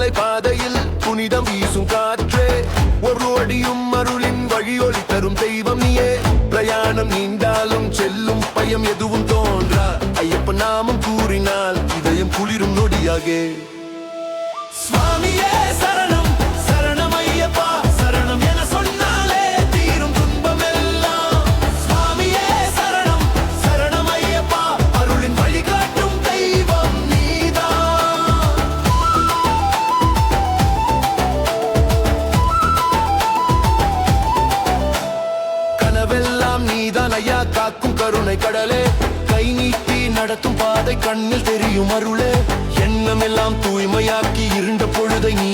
மலை பாதையில் புனிதம் வீசும் காற்றே, ஒரு அடியும் அருளின் வழியொலி தரும் தெய்வம் நீயே. பிரயாணம் நீண்டாலும் செல்லும் பயம் எதுவும் தோன்றா, ஐயப்ப நாமம் கூறினால் இதயம் குளிரும் நொடியாக. சுவாமியே சரணம் சரணம் ஐயப்பா சரணம் என சொன்னாலே தீரும் துன்பம் எல்லாம். சுவாமியே சரணம் சரணம் ஐயப்பா அருளின் வழிகாட்டும் தெய்வம் நீதான். கனவெல்லாம் நீதான் ஐயா, காக்கும் கருணை கடலே, கை நீட்டி நடத்தும் பாதை கண்ணில் தெரியும் அருளே. எண்ணமெல்லாம் தூய்மையாக்கி இருண்ட பொழுதை நீ